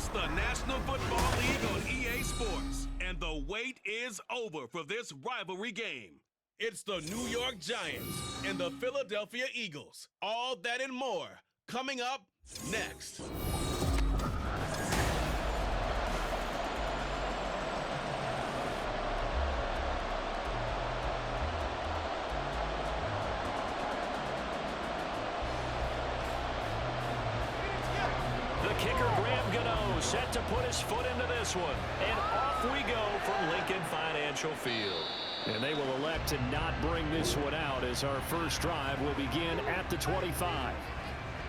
It's the National Football League on EA Sports, and the wait is over for this rivalry game. It's the New York Giants and the Philadelphia Eagles. All that and more coming up next. The kicker, Graham Gano, set to put his foot into this one. And off we go from Lincoln Financial Field. And they will elect to not bring this one out as our first drive will begin at the 25.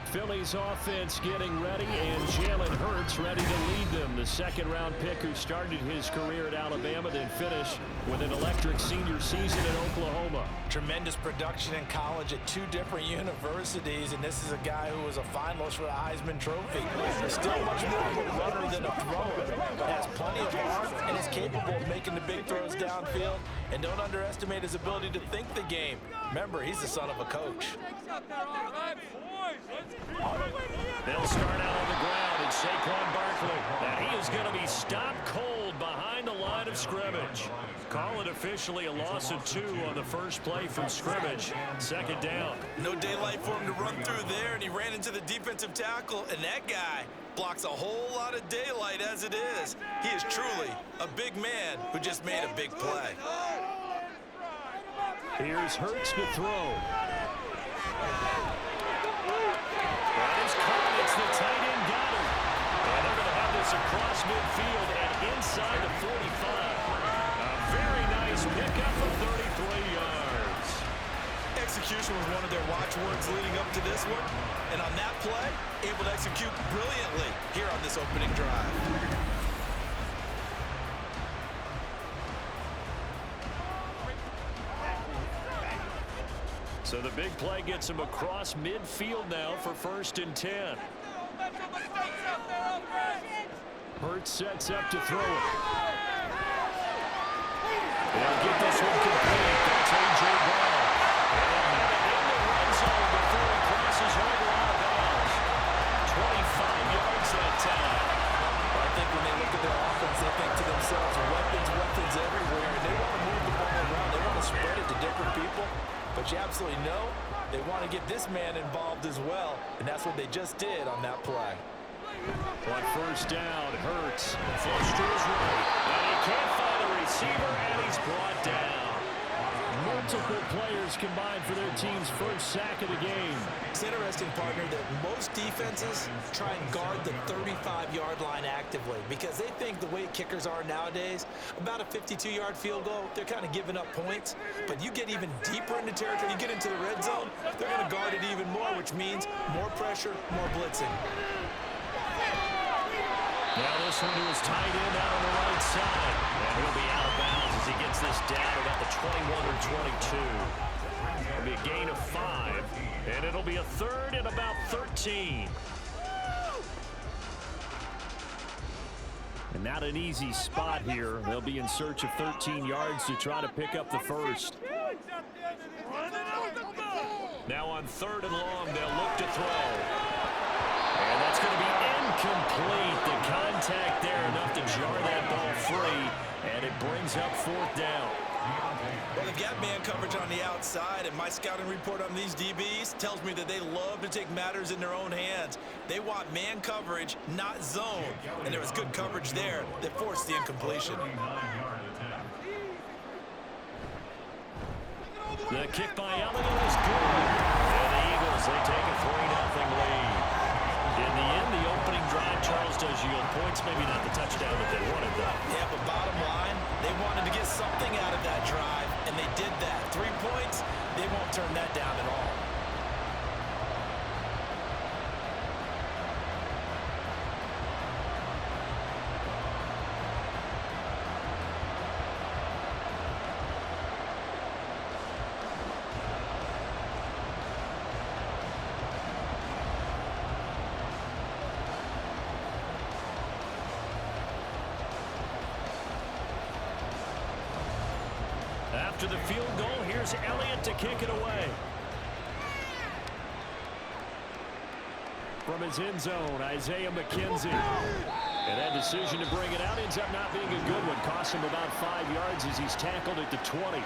Philly's offense getting ready, and Jalen Hurts ready to lead them. The second-round pick who started his career at Alabama, then finished with an electric senior season in Oklahoma. Tremendous production in college at two different universities, and this is a guy who was a finalist for the Heisman Trophy. He's still much more of a runner than a thrower, but has plenty of arm and is capable of making the big throws downfield. And don't underestimate his ability to think the game. Remember, he's the son of a coach. They'll start out on the ground, and Saquon Barkley. And he is going to be stopped cold behind the line of scrimmage. Call it officially a loss of 2 on the first play from scrimmage. Second down. No daylight for him to run through there, and he ran into the defensive tackle, and that guy blocks a whole lot of daylight as it is. He is truly a big man who just made a big play. Here's Hurts to throw. That is caught. It's the tight end got him. And they're going to have this across midfield and inside the 45. A very nice pickup of 33 yards. Execution was one of their watchwords leading up to this one. And on that play, able to execute brilliantly here on this opening drive. So the big play gets him across midfield now for 1st and 10. Hurts sets up to throw it. They'll get this one complete. That's A.J. Brown. And in the red zone before he crosses over out of bounds. 25 yards that time. I think when they look at their offense, they think to themselves, weapons everywhere. And they want to move the ball around. They want to spread it to different people. But you absolutely know they want to get this man involved as well, and that's what they just did on that play. On first down, Hurts flush to his right, and he can't find a receiver, and he's brought down. Multiple players combined for their team's first sack of the game. It's interesting, partner, that most defenses try and guard the 35-yard line actively because they think the way kickers are nowadays, about a 52-yard field goal, they're kind of giving up points. But you get even deeper into territory, you get into the red zone, they're going to guard it even more, which means more pressure, more blitzing. Now this one to his tight end out on the right side. And he'll be out of bounds as he gets this down about the 21 or 22. It'll be a gain of 5, and it'll be a 3rd and about 13. And not an easy spot here. They'll be in search of 13 yards to try to pick up the first. Now on 3rd and long, they'll look to throw. And that's going to be incomplete. The contact there enough to jar that ball free, and it brings up 4th down. Well, they've got man coverage on the outside, and my scouting report on these DBs tells me that they love to take matters in their own hands. They want man coverage, not zone, and there was good coverage there that forced the incompletion. The kick by Elliott is good. And the Eagles, they take a 3-0 lead. In the end, the opening drive, Charles, does yield points. Maybe not the touchdown that they wanted, though. Yeah, but bottom line, they wanted to get something out of that drive, and they did that. 3 points, they won't turn that down at all. After the field goal, here's Elliott to kick it away. From his end zone, Isaiah McKenzie. And that decision to bring it out ends up not being a good one. Cost him about 5 yards as he's tackled at the 20.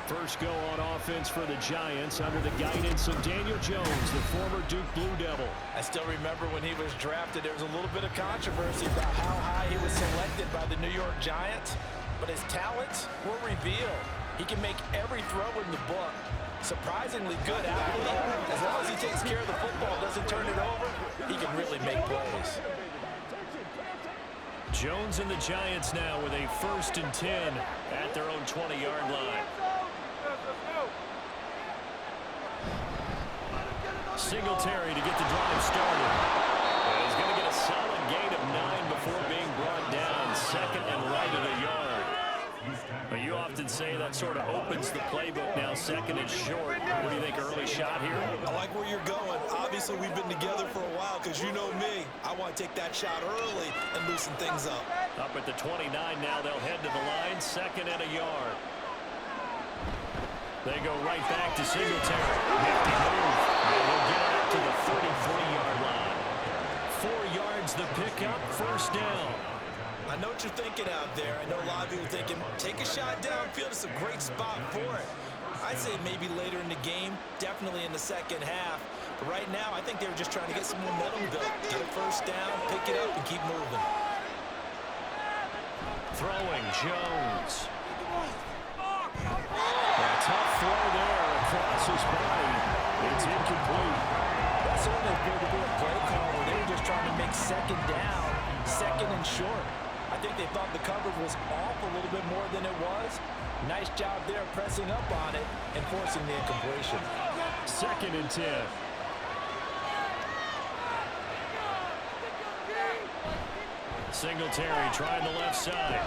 First go on offense for the Giants under the guidance of Daniel Jones, the former Duke Blue Devil. I still remember when he was drafted, there was a little bit of controversy about how high he was selected by the New York Giants, but his talents were revealed. He can make every throw in the book. Surprisingly good athlete. As long as he takes care of the football, doesn't turn it over, he can really make plays. Jones and the Giants now with a 1st and 10 at their own 20-yard line. Singletary to get the drive started. And he's going to get a solid gain of 9 before being brought down. 2nd and right at a yard. But you often say that sort of opens the playbook now, 2nd and short. What do you think, early shot here? I like where you're going. Obviously, we've been together for a while because you know me. I want to take that shot early and loosen things up. Up at the 29 now, they'll head to the line, 2nd and a yard. They go right back to Singletary. Nifty move. And we'll get it up to the 33-yard line. 4 yards the pickup, 1st down. I know what you're thinking out there. I know a lot of you are thinking, take a shot downfield. It's a great spot for it. I'd say maybe later in the game, definitely in the second half. But right now, I think they were just trying to get some momentum built. Get a 1st down, pick it up, and keep moving. Throwing, Jones. A tough throw there across his body. It's incomplete. That certainly appeared to be a play call where they were just trying to make 2nd down, 2nd and short. I think they thought the coverage was off a little bit more than it was. Nice job there pressing up on it and forcing the incompletion. 2nd and 10. Singletary trying the left side.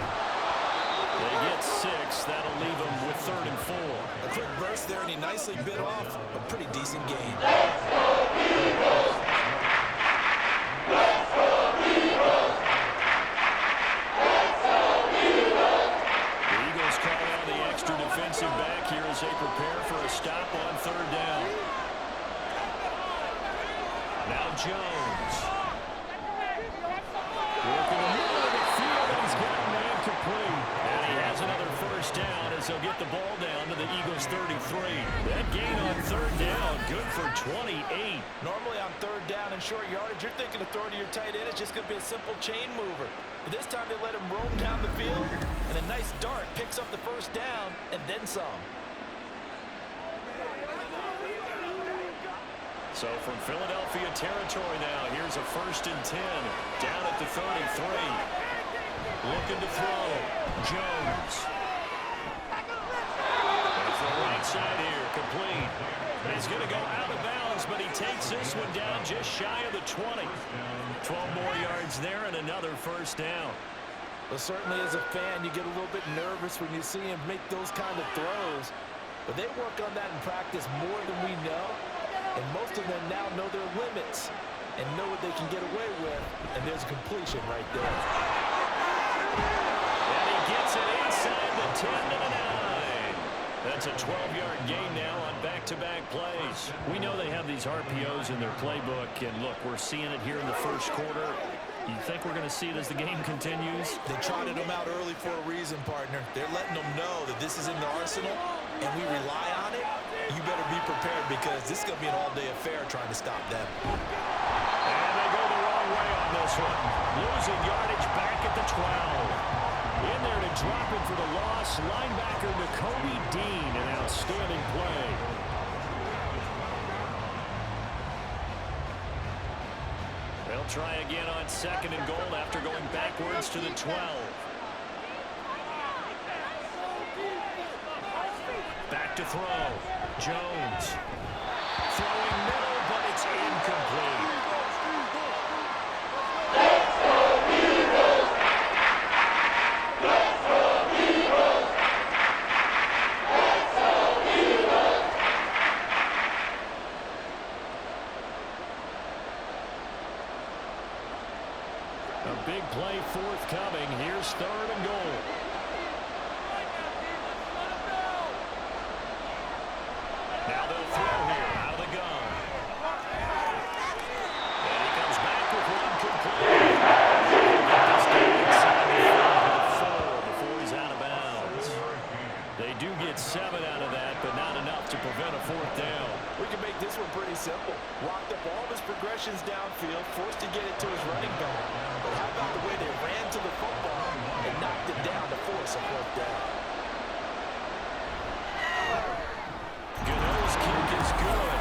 They get 6. That'll leave them with 3rd and 4. A quick burst there, and he nicely bit off a pretty decent gain. Defensive back here as they prepare for a stop on 3rd down. Now Jones. Working the middle of the field, and he's got a man complete. And he has another 1st down as they'll get the ball down to the Eagles' 33. That gain on 3rd down, good for 28. Normally on 3rd down and short yardage, you're thinking of throwing to your tight end. It's just going to be a simple chain mover. But this time they let him roam down the field, and a nice dart picks up the 1st down and then some. So from Philadelphia territory now, here's a 1st and 10 down at the 33. Looking to throw. Jones. Off the right side here, complete. He's going to go out of bounds, but he takes this one down just shy of the 20. 12 more yards there and another 1st down. Well, certainly as a fan, you get a little bit nervous when you see him make those kind of throws. But they work on that in practice more than we know. And most of them now know their limits and know what they can get away with. And there's a completion right there. And he gets it inside the 10 to the 9. That's a 12-yard gain now on back-to-back plays. We know they have these RPOs in their playbook, and look, we're seeing it here in the 1st quarter. You think we're going to see it as the game continues? They trotted them out early for a reason, partner. They're letting them know that this is in the arsenal, and we rely on it. You better be prepared because this is going to be an all-day affair trying to stop them. And they go the wrong way on this one. Losing yardage back at the 12. In there to drop it for the loss, linebacker Nakobe Dean, an outstanding play. They'll try again on 2nd and goal after going backwards to the 12. Back to throw. Jones. Throwing middle, but it's incomplete. A big play forthcoming. Here's 3rd and goal. Now they'll throw here out of the gun. And he comes back with one complete. make this one pretty simple. Locked up all of his progressions downfield, forced to get it to his running back. But how about the way they ran to the football and knocked it down to force a fourth down? Gano's kick is good.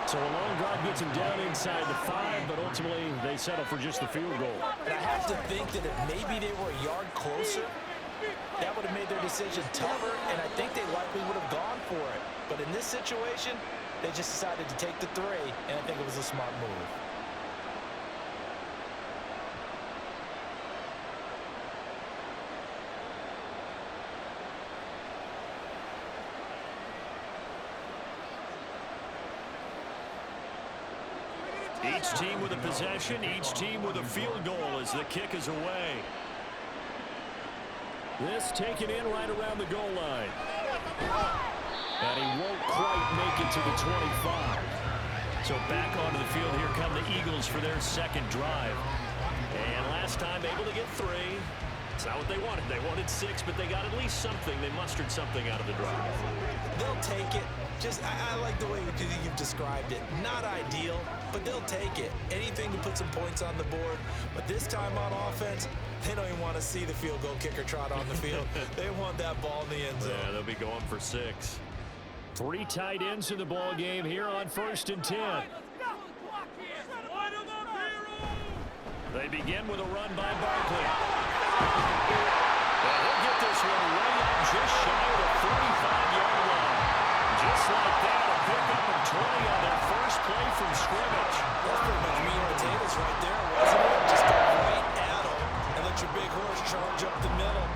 So a long drive gets him down inside the 5, but ultimately they settle for just the field goal. And I have to think that if maybe they were a yard closer, that would have made their decision tougher, and I think they likely would have gone for it. But in this situation, they just decided to take the 3, and I think it was a smart move. Each team with a possession, each team with a field goal as the kick is away. This taken in right around the goal line. And he won't quite make it to the 25. So back onto the field, here come the Eagles for their second drive. And last time able to get 3. It's not what they wanted. They wanted 6, but they got at least something. They mustered something out of the drive. They'll take it. I like the way you've described it. Not ideal, but they'll take it. Anything to put some points on the board. But this time on offense, they don't even want to see the field goal kicker trot on the field. They want that ball in the end zone. Yeah, they'll be going for 6. 3 tight ends in the ball game here on 1st and 10. They begin with a run by Barkley. And he'll get this one way up just shy of the 45-yard line. Just like that, a pickup of 20 on their first play from scrimmage. That's pretty much meat and potatoes right there, wasn't it? Just go right at them and let your big horse charge up the middle.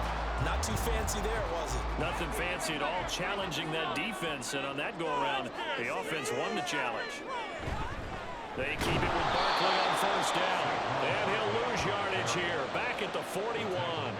Not too fancy there, was it? Nothing fancy at all, challenging that defense. And on that go-around, the offense won the challenge. They keep it with Barkley on 1st down. And he'll lose yardage here, back at the 41.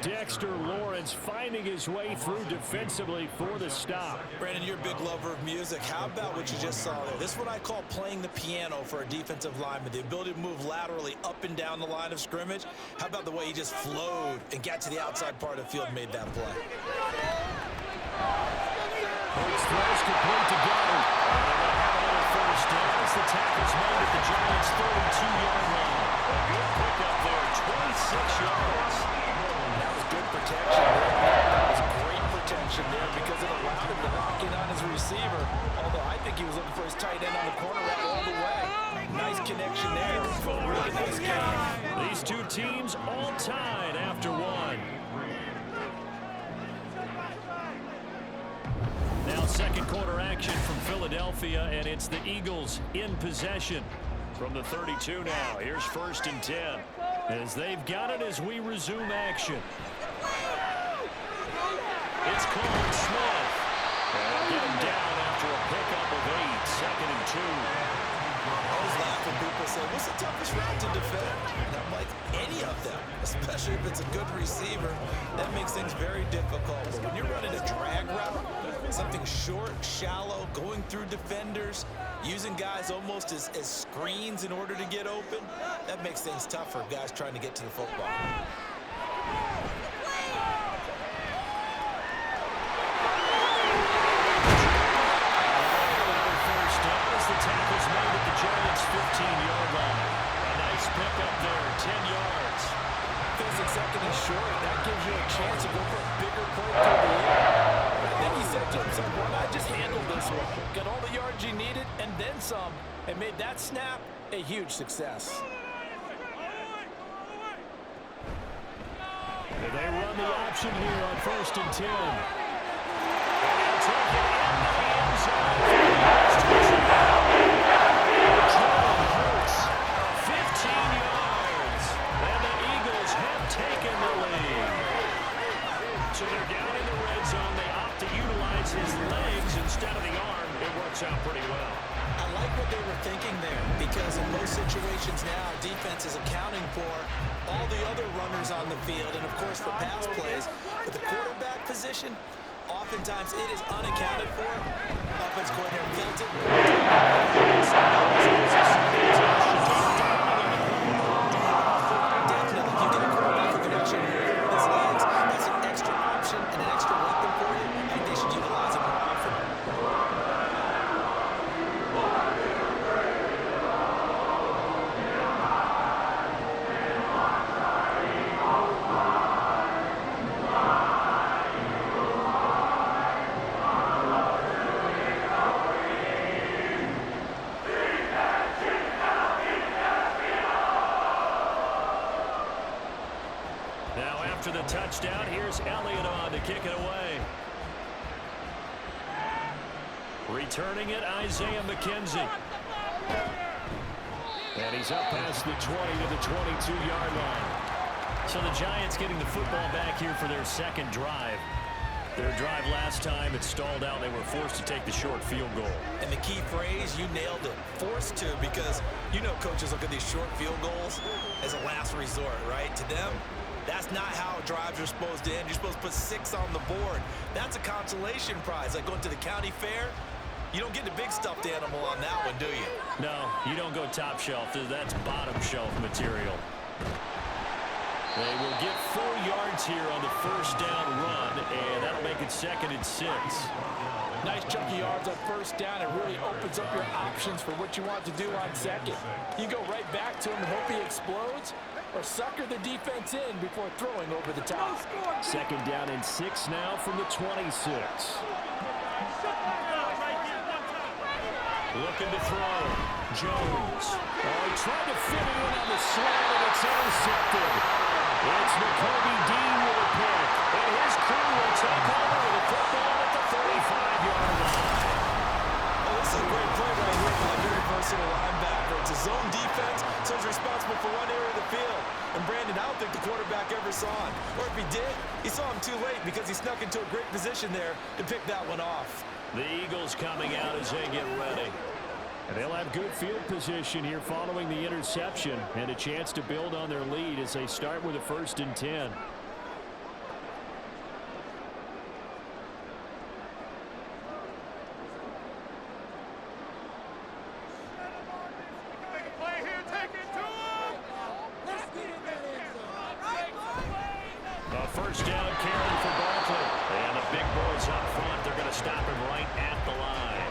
Dexter Lawrence finding his way through defensively for the stop. Brandon, you're a big lover of music. How about what you just saw there? This is what I call playing the piano for a defensive lineman. The ability to move laterally up and down the line of scrimmage. How about the way he just flowed and got to the outside part of the field and made that play? Hurts throws complete to go. First down as the tackle's made at the Giants' 32-yard line. A good pickup there, 26 yards. That was good protection there. That was great protection there because it allowed him to knock in on his receiver. Although I think he was looking for his tight end on the corner route all the way. Nice connection there. Really nice game. These two teams all tied after 1. Now second quarter action from Philadelphia, and it's the Eagles in possession from the 32 now. Here's 1st and 10 as they've got it as we resume action. It's Coleman Smith. And they'll get him down after a pickup of 8, 2nd and 2. I always laugh when people say, what's the toughest route to defend? And I'm like, any of them, especially if it's a good receiver. That makes things very difficult. But when you're running a drag route, something short, shallow, going through defenders, using guys almost as screens in order to get open, that makes things tough for guys trying to get to the football. First down as the tackle's made at the Giants' 15-yard line. A nice pickup there, 10 yards. Feels like second and short. That gives you a chance to go for a bigger play through the air. I think he said to himself, why not just handle this one? Got all the yards you needed and then some, and made that snap a huge success. And they run the option here on 1st and 10. And they'll take it into the end zone. Jalen Hurts, 15 yards. And the Eagles have taken the lead. So they're down in the red zone. They opt to utilize his legs instead of the arm. It works out pretty well. I like what they were thinking there because in most situations now, defense is accounting for all the other runners on the field and, of course, the pass plays. But the quarterback position, oftentimes it is unaccounted for. Offense coordinator felt it. Definitely, if you get a quarterback who can actually move his legs, that's an extra option and an extra weapon for you. I think they should utilize it more often. touchdown. Here's Elliott on to kick it away. Returning it, Isaiah McKenzie. And he's up past the 20 to the 22-yard line. So the Giants getting the football back here for their second drive. Their drive last time, it stalled out. They were forced to take the short field goal. And the key phrase, you nailed it. Forced to, because you know coaches look at these short field goals as a last resort, right? To them, that's not how drives are supposed to end. You're supposed to put 6 on the board. That's a consolation prize. Like going to the county fair, you don't get the big stuffed animal on that one, do you? No, you don't go top shelf. That's bottom shelf material. They will get 4 yards here on the first down run, and that'll make it 2nd and 6. Nice chunky yards on first down. It really opens up your options for what you want to do on second. You go right back to him and hope he explodes, or sucker the defense in before throwing over the top. 2nd down and 6 now from the 26. Looking to throw. Jones. Oh, he tried to fit it in on the slant, and it's intercepted. It's Nakobe Dean with a pick, and his crew will take over with a football at the 35-yard line. Oh, this is a great play right here by a very versatile linebacker. It's a zone defense, so he's responsible for one area of the field. And Brandon, I don't think the quarterback ever saw him. Or if he did, he saw him too late because he snuck into a great position there to pick that one off. The Eagles coming out as they get ready. And they'll have good field position here following the interception and a chance to build on their lead as they start with a 1st and 10. A first down carry for Barkley. And the big boys up front, they're going to stop him right at the line.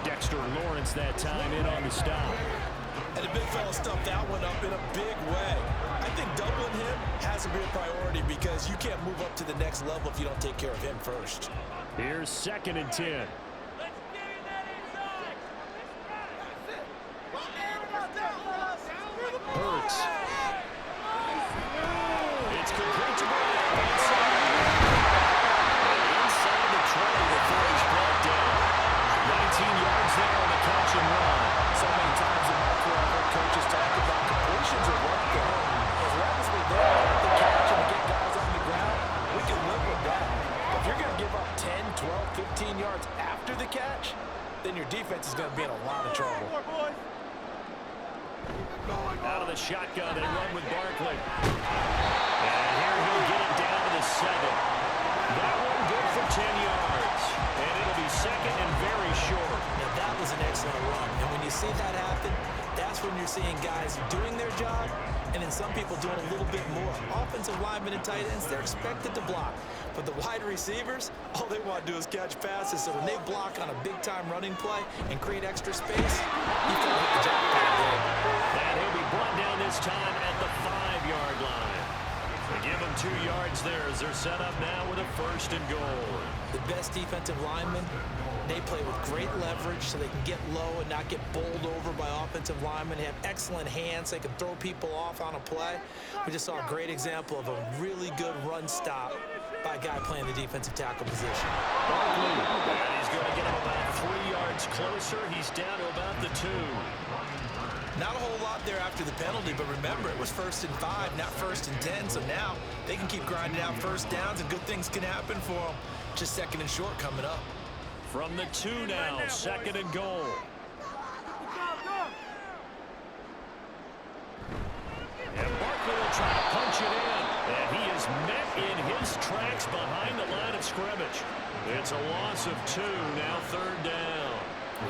Dexter Lawrence that time in on the stop. And the big fella stuffed that one up in a big way. I think doubling him has to be a priority because you can't move up to the next level if you don't take care of him first. Here's 2nd and 10. Hurts. It's complete to Brown. Inside the 20 before he's brought down. 19 yards there on the catch and run. So many times in my career, I've heard coaches talk about completions or what go. As long as we're there at the catch and get guys on the ground, we can live with that. But if you're going to give up 10, 12, 15 yards after the catch, then your defense is going to be in a lot of trouble. Out of the shotgun, they run with Barkley. And here he'll get it down to the 7. That one good for 10 yards. And it'll be 2nd and very short. Now that was an excellent run. And when you see that happen, that's when you're seeing guys doing their job and then some people doing a little bit more. Offensive linemen and tight ends, they're expected to block. But the wide receivers, all they want to do is catch passes. So when they block on a big-time running play and create extra space, you've got to hit the jackpot there. And he'll be brought down this time at the 5-yard line. They give him 2 yards there as they're set up now with a 1st and goal. The best defensive linemen, they play with great leverage so they can get low and not get bowled over by offensive linemen. They have excellent hands. They can throw people off on a play. We just saw a great example of a really good run stop by a guy playing the defensive tackle position. Barkley, and he's going to get him about 3 yards closer. He's down to about the 2. Not a whole lot there after the penalty, but remember, it was 1st and 5, not 1st and 10, so now they can keep grinding out first downs and good things can happen for them. Just 2nd and short coming up. From the 2 now, 2nd and goal. And Barkley will try to punch it in, and he is met in his tracks behind the line of scrimmage. It's a loss of 2, now 3rd down.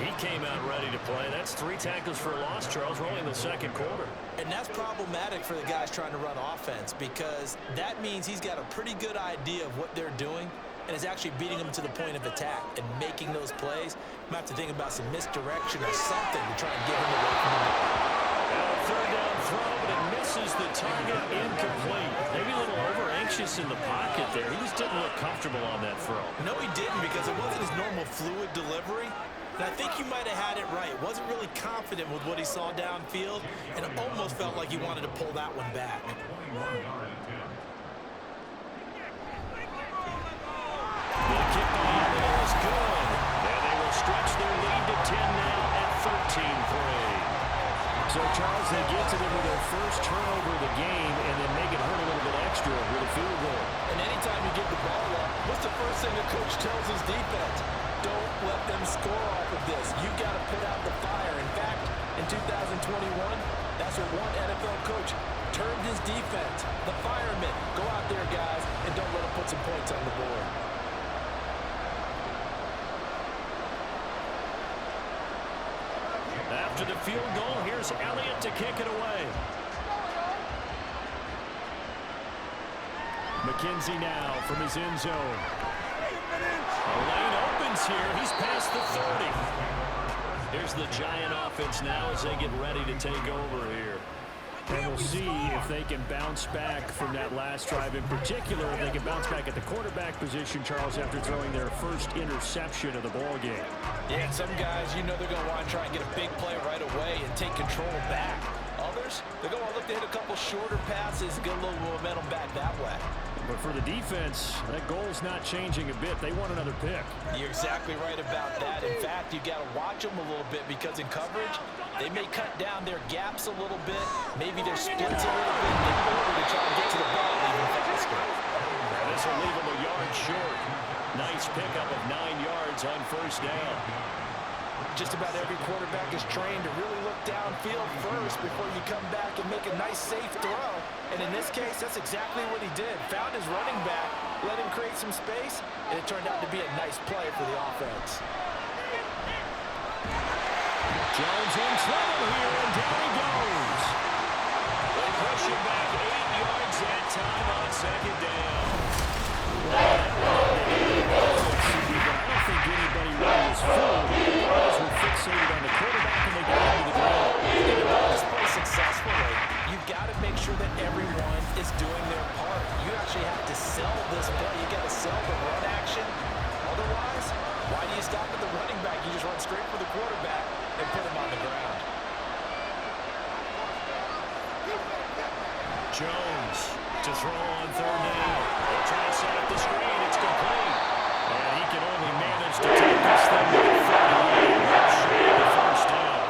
He came out ready to play. That's 3 tackles for a loss, Charles, rolling the 2nd quarter. And that's problematic for the guys trying to run offense because that means he's got a pretty good idea of what they're doing and is actually beating them to the point of attack and making those plays. You might have to think about some misdirection or something to try and get him away from the ball. Now a 3rd down throw, but it misses the target, incomplete. Maybe a little over-anxious in the pocket there. He just didn't look comfortable on that throw. No, he didn't because it wasn't his normal fluid delivery. And I think you might have had it right. Wasn't really confident with what he saw downfield, and it almost felt like he wanted to pull that one back. So, Charles, they get to them with their first turnover of the game and then make it hurt a little bit extra with a field goal. And anytime you get the ball up, what's the first thing the coach tells his defense? Don't let them score off of this. You got to put out the fire. In fact, in 2021, that's what one NFL coach termed his defense, the firemen. Go out there, guys, and don't let them put some points on the board. After the field goal, here's Elliott to kick it away. McKenzie now from his end zone. The lane opens here. He's past the 30. Here's the Giant offense now as they get ready to take over here. And we'll see if they can bounce back from that last drive. In particular, if they can bounce back at the quarterback position, Charles, after throwing their first interception of the ball game. Yeah, some guys, you know they're going to want to try and get a big play right away and take control back. Others, they're going to look to hit a couple shorter passes and get a little momentum back that way. But for the defense, that goal's not changing a bit. They want another pick. You're exactly right about that. In fact, you got to watch them a little bit because in coverage, they may cut down their gaps a little bit, maybe their splits a little bit in order to try and get to the ball even faster. This will leave them a yard short. Nice pickup of 9 yards on first down. Just about every quarterback is trained to really look downfield first before you come back and make a nice, safe throw. And in this case, that's exactly what he did. Found his running back, let him create some space, and it turned out to be a nice play for the offense. Jones in trouble here, and down he goes. They push him back 8 yards that time on second down. I don't think anybody really was fooled. The guys were fixated on the quarterback, and they got into the ground. If you run this play successfully, you've got to make sure that everyone is doing their part. You actually have to sell this play. You got to sell the run action. Otherwise, why do you stop at the running back? You just run straight for the quarterback and put him on the ground. Jones to throw on third down. They'll try to set up the screen. It's complete. And he can only manage to take this thing to the 38. Short of the first down.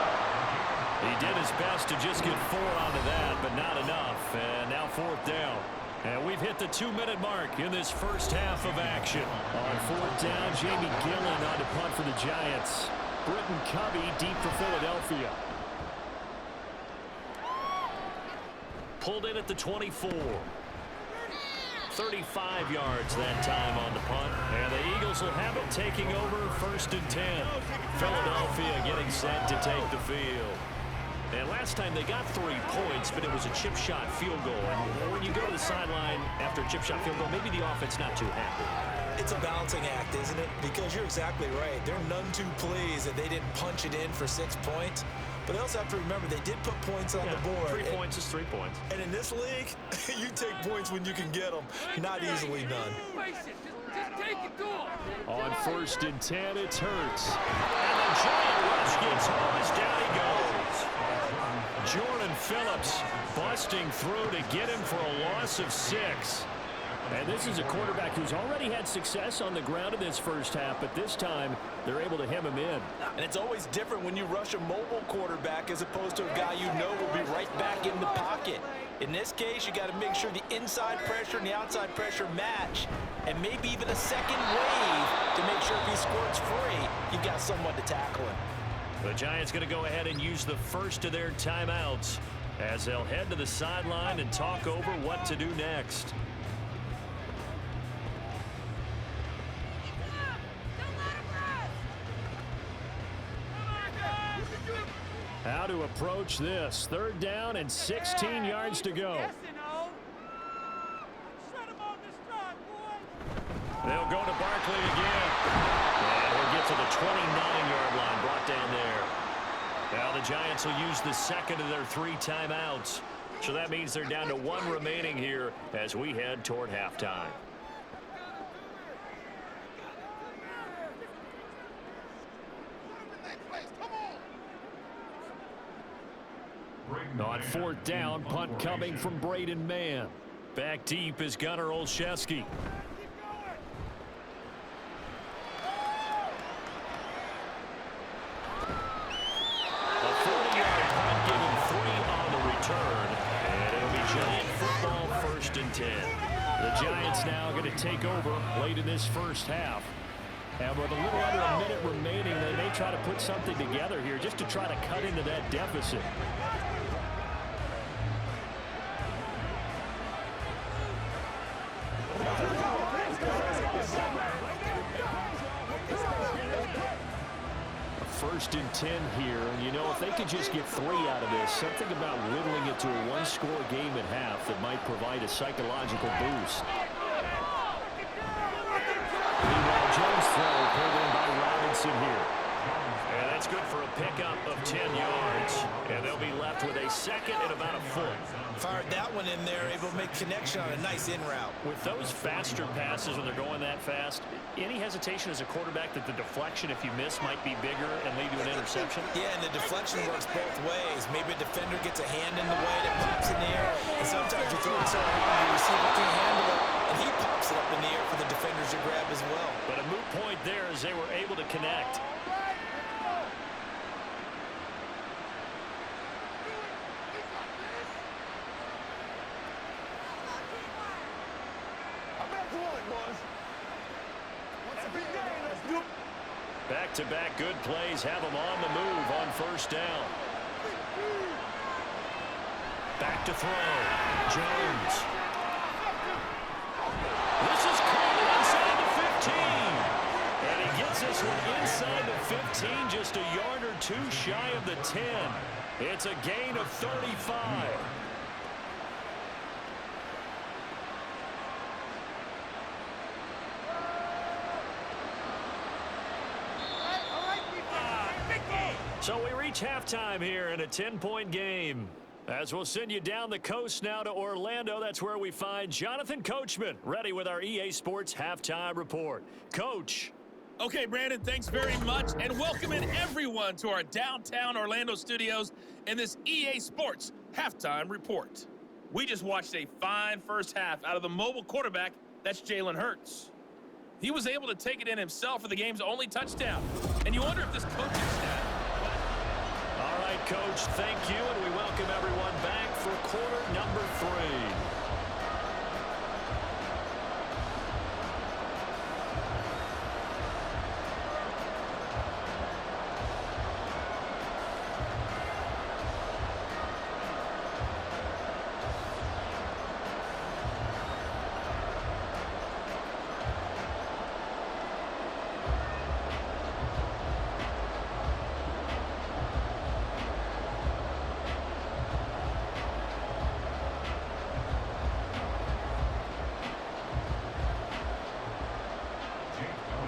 He did his best to just get 4 onto that, but not enough. And now fourth down. And we've hit the 2-minute mark in this first half of action. On fourth down, Jamie Gillen on to punt for the Giants. Britton Covey deep for Philadelphia. Pulled in at the 24. 35 yards that time on the punt. And the Eagles will have it taking over first and 10. Philadelphia getting set to take the field. And last time they got 3 points, but it was a chip shot field goal. And when you go to the sideline after a chip shot field goal, maybe the offense not too happy. It's a balancing act, isn't it? Because you're exactly right. They're none too pleased that they didn't punch it in for 6 points. But they also have to remember they did put points on the board. 3 points is 3 points. And in this league, you take points when you can get them. Not easily done. On first and 10, it's Hurts. And the Giant rush gets home as down he goes. Jordan Phillips busting through to get him for a loss of 6. And this is a quarterback who's already had success on the ground in this first half, but this time they're able to hem him in. And it's always different when you rush a mobile quarterback as opposed to a guy you know will be right back in the pocket. In this case, you got to make sure the inside pressure and the outside pressure match, and maybe even a second wave to make sure if he squirts free, you've got someone to tackle him. The Giants going to go ahead and use the first of their timeouts as they'll head to the sideline and talk over what to do next. How to approach this. Third down and 16 yards to go. They'll go to Barkley again. And he'll get to the 29-yard line, brought down there. Now the Giants will use the second of their 3 timeouts. So that means they're down to 1 remaining here as we head toward halftime. On fourth down, punt coming from Braden Mann. Back deep is Gunnar Olszewski. 10. The Giants now going to take over late in this first half. And with a little under a minute remaining, they may try to put something together here just to try to cut into that deficit. First and 10 here, and you know, if they could just get 3 out of this, something about whittling it to a one-score game at half that might provide a psychological boost. Meanwhile, Jones throw pulled in by Robinson here. And that's good for a pickup of 10 yards, and they'll be left with a second and about a foot. Fired that one in there, able to make connection on a nice in route. With those faster passes when they're going that fast, any hesitation as a quarterback that the deflection, if you miss, might be bigger and lead to an interception? Yeah, and the deflection works both ways. Maybe a defender gets a hand in the way that pops in the air, and sometimes you throw it so hard the receiver can't handle it, and he pops it up in the air for the defenders to grab as well. But a moot point there as they were able to connect. Back-to-back good plays have them on the move on first down. Back to throw. Jones. This is caught inside the 15. And he gets this one inside the 15, just a yard or two shy of the 10. It's a gain of 35. So we reach halftime here in a 10-point game. As we'll send you down the coast now to Orlando, that's where we find Jonathan Coachman, ready with our EA Sports Halftime Report. Coach. Okay, Brandon, thanks very much, and welcome in everyone to our downtown Orlando studios in this EA Sports Halftime Report. We just watched a fine first half out of the mobile quarterback, that's Jalen Hurts. He was able to take it in himself for the game's only touchdown, and you wonder if this coaching staff... All right, Coach, thank you, and we welcome everyone back for quarter number 3.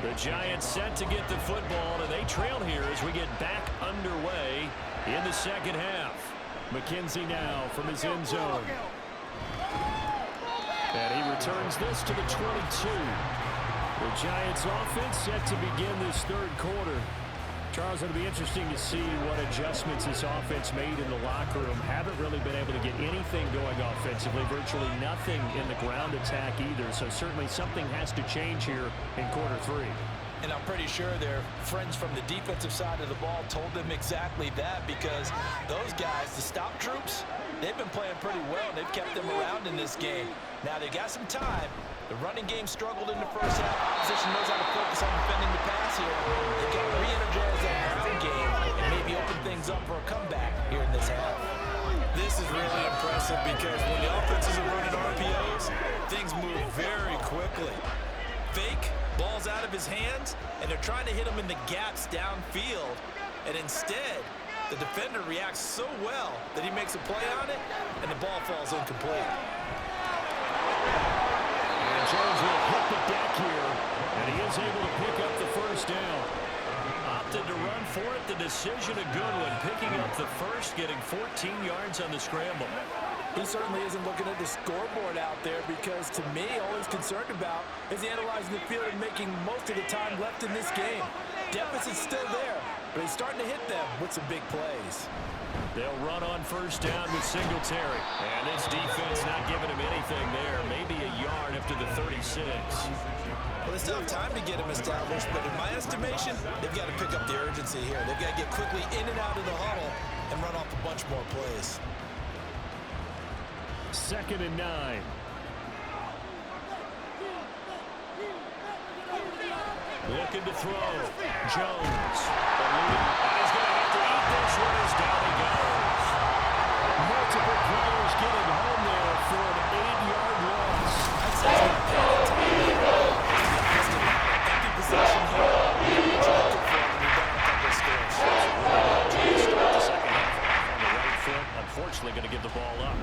The Giants set to get the football, and they trail here as we get back underway in the second half. McKenzie now from his end zone. And he returns this to the 22. The Giants offense set to begin this third quarter. Charles, it'll be interesting to see what adjustments this offense made in the locker room. Haven't really been able to get anything going offensively, virtually nothing in the ground attack either. So certainly something has to change here in quarter 3. And I'm pretty sure their friends from the defensive side of the ball told them exactly that, because those guys, the stop troops, they've been playing pretty well. They've kept them around in this game. Now they got some time. The running game struggled in the first half. Opposition knows how to focus on defending the pass here. They've got to re-energize that ground game and maybe open things up for a comeback here in this half. This is really impressive because when the offenses are running RPOs, things move very quickly. Fake, ball's out of his hands, and they're trying to hit him in the gaps downfield. And instead, the defender reacts so well that he makes a play on it, and the ball falls incomplete. Jones will hit the deck here, and he is able to pick up the first down. Opted to run for it. The decision a good one. Picking up the first, getting 14 yards on the scramble. He certainly isn't looking at the scoreboard out there, because to me, all he's concerned about is analyzing the field and making most of the time left in this game. Deficit's still there, but he's starting to hit them with some big plays. They'll run on first down with Singletary. And this defense not giving him anything there. Maybe a yard up to the 36. Well, they still have time to get him established, but in my estimation, they've got to pick up the urgency here. They've got to get quickly in and out of the huddle and run off a bunch more plays. 2nd and 9. Looking to throw. Jones. And he's going to have to eat this one as down he goes. Multiple players getting home there for an 8-yard loss. I'd say he's not paying attention. Empty possession here. Attractive for him to be down a couple of scores. Start the second half on the right foot. Unfortunately, going to give the ball up.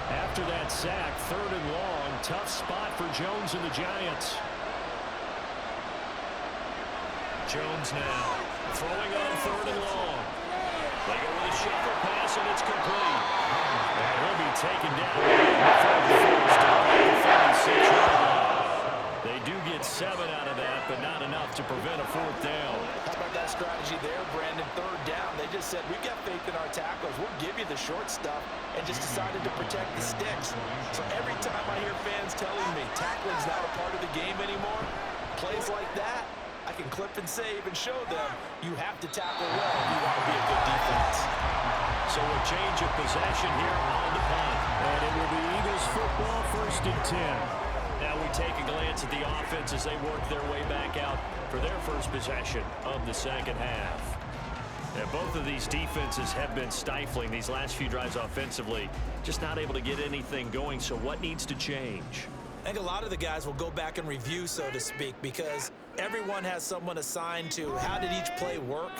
After that sack, 3rd and long. Tough spot for Jones and the Giants. Jones now throwing on 3rd and long. They go with a shuffle pass, and it's complete. And he'll be taken down before the first down at the 36-yard line. They do get 7 out of that, but not enough to prevent a 4th down. How about that strategy there, Brandon? 3rd down. They just said, we've got faith in our tacklers. We'll give you the short stuff, and just decided to protect the sticks. So every time I hear fans telling me tackling's not a part of the game anymore, plays like that, I can clip and save and show them you have to tackle well if you want to be a good defense. So a change of possession here on the punt. And it will be Eagles football, 1st and 10. Now we take a glance at the offense as they work their way back out for their first possession of the second half. And both of these defenses have been stifling these last few drives offensively, just not able to get anything going. So what needs to change? I think a lot of the guys will go back and review, so to speak, because everyone has someone assigned to how did each play work.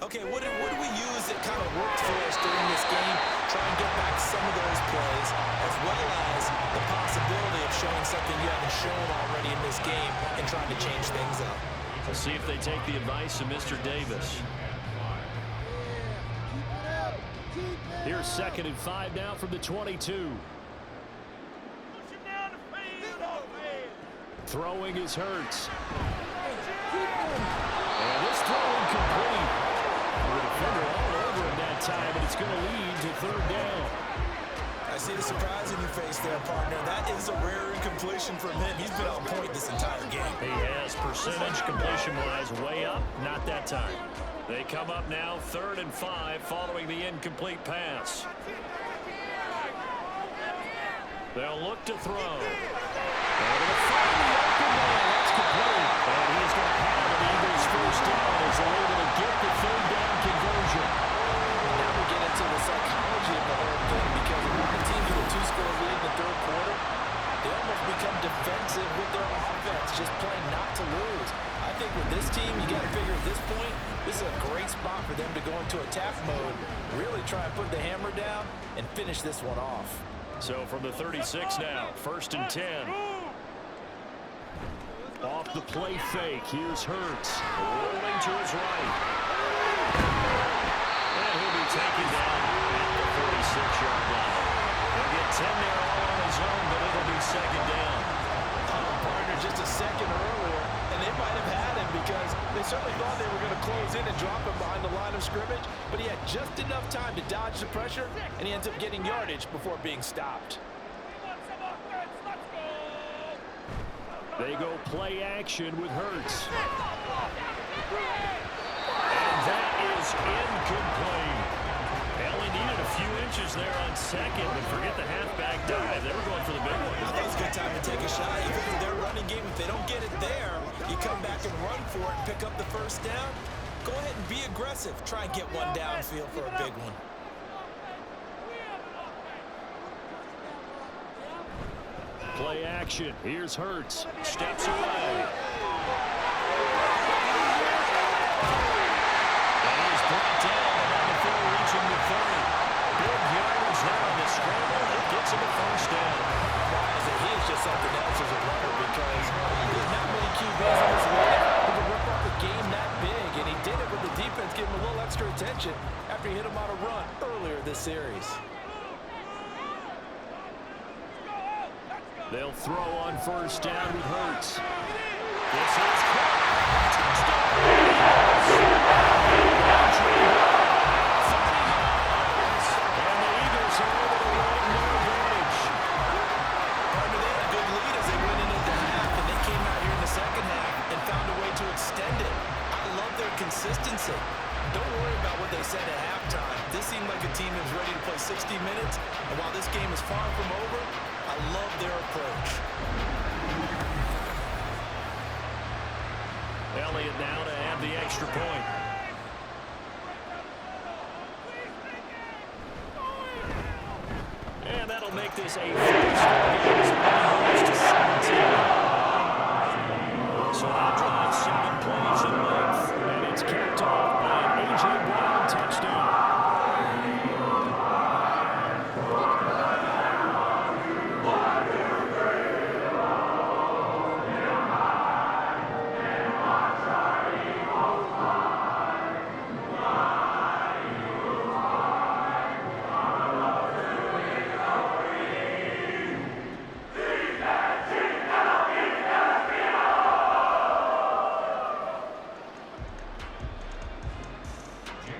Okay, what did we use that kind of worked for us during this game? Try and get back some of those plays, as well as the possibility of showing something you haven't shown already in this game and trying to change things up. Let's see if they take the advice of Mr. Davis. Here's 2nd and 5 now from the 22. Throwing is Hurts. And this throw incomplete. The defender all over him that time, and it's going to lead to 3rd down. I see the surprise in your face there, partner. That is a rare incompletion from him. He's been on point this entire game. He has percentage completion-wise way up, not that time. They come up now 3rd and 5 following the incomplete pass. They'll look to throw. And it'll find the open man. That's complete. And he's going to have an Eagles 1st down as they're able to get the 3rd down conversion. Now we get into the psychology of the whole thing, because when the team with a 2-score lead in the 3rd quarter, they almost become defensive with their offense, just playing not to lose. I think with this team, you got to figure at this point, this is a great spot for them to go into attack mode, really try and put the hammer down and finish this one off. So from the 36 now, 1st and 10. Off the play fake, here's Hurts. Rolling to his right. And he'll be taken down at the 46-yard line. He'll get 10 there all on his own, but it'll be 2nd down. Partner just a second earlier, and they might have had him because they certainly thought they were going to close in and drop him behind the line of scrimmage, but he had just enough time to dodge the pressure, and he ends up getting yardage before being stopped. They go play action with Hurts. And that is incomplete. They only needed a few inches there on 2nd, but forget the halfback dive. They were going for the big one. I thought it was a good time to take a shot. You figure their running game, if they don't get it there, you come back and run for it and pick up the 1st down. Go ahead and be aggressive. Try and get one downfield for a big one. Play action. Here's Hurts. Steps away. And he's brought down before reaching the 30. Big yards there on the scramble. It gets him a 1st down. He is just something else as a runner, because there's not many QBs in this league who can rip off a game that big, and he did it with the defense giving him a little extra attention after he hit him on a run earlier this series. They'll throw on 1st down with Hurts. This is caught. Touchdown. And the Eagles are able to win their advantage. Partner, they had a good lead as they went into the half, and they came out here in the second half and found a way to extend it. I love their consistency. Don't worry about what they said at halftime. This seemed like a team that was ready to play 60 minutes And while this game is far from over, I love their approach. Elliott now to have the extra point. And that'll make this a first to 17. So that drives 7 plays in length. And it's capped off by an A.J. Brown touchdown.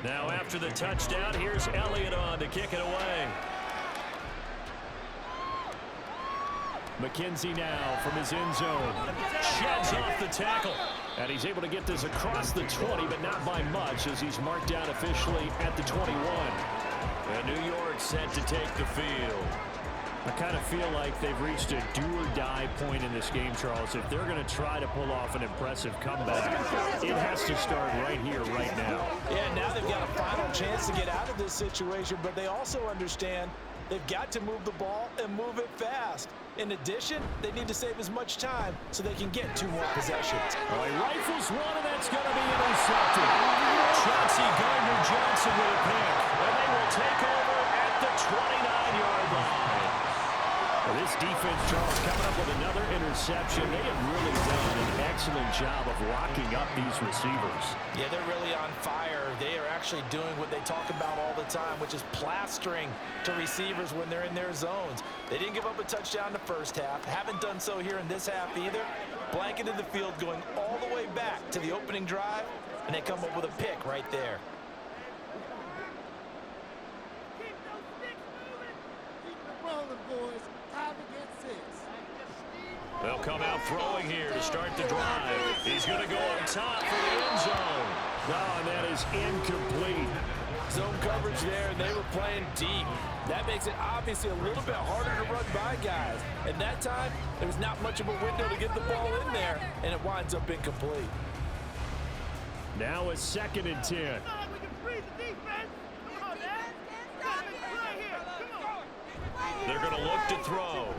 Now after the touchdown, here's Elliott on to kick it away. McKenzie now from his end zone. Sheds off the tackle. And he's able to get this across the 20, but not by much as he's marked down officially at the 21. And New York set to take the field. I kind of feel like they've reached a do-or-die point in this game, Charles. If they're going to try to pull off an impressive comeback, it has to start right here, right now. Yeah, now they've got a final chance to get out of this situation, but they also understand they've got to move the ball and move it fast. In addition, they need to save as much time so they can get 2 more possessions. Oh, he rifles one, and that's going to be intercepted. Chauncey Gardner-Johnson with a pick, and they will take over at the 29-yard line. This defense, Charles, coming up with another interception. They have really done an excellent job of locking up these receivers. Yeah, they're really on fire. They are actually doing what they talk about all the time, which is plastering to receivers when they're in their zones. They didn't give up a touchdown the first half. Haven't done so here in this half either. Blanketed the field going all the way back to the opening drive, and they come up with a pick right there. Keep those sticks moving. Keep the rolling, boys. Time to get 6. They'll come out throwing here to start the drive. He's going to go on top for the end zone. Oh, and that is incomplete. Zone coverage there, and they were playing deep. That makes it obviously a little bit harder to run by guys. At that time, there was not much of a window to get the ball in there, and it winds up incomplete. Now a 2nd and 10. We can freeze the defense. Come on, Dad. Right here. Come on. They're going to look to throw.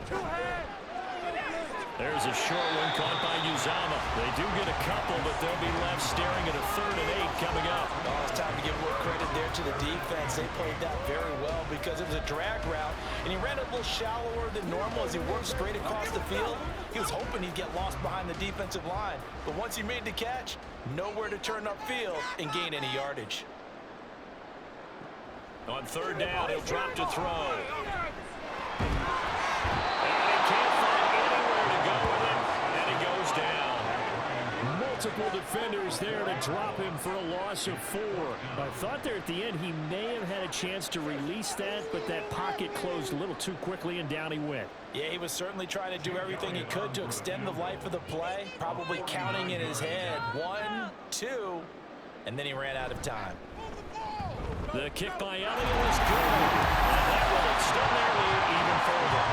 There's a short one caught by Uzama. They do get a couple, but they'll be left staring at a 3rd and 8 coming up. Oh, it's time to give more credit there to the defense. They played that very well because it was a drag route, and he ran a little shallower than normal as he worked straight across the field. He was hoping he'd get lost behind the defensive line, but once he made the catch, nowhere to turn upfield and gain any yardage. On 3rd down, he'll drop to throw. Can't find anywhere to go with it, and he goes down. Multiple defenders there to drop him for a loss of 4. I thought there at the end he may have had a chance to release that, but that pocket closed a little too quickly, and down he went. Yeah, he was certainly trying to do everything he could to extend the life of the play, probably counting in his head 1, 2, and then he ran out of time. The kick by Elliott was good, and that will extend their lead even further.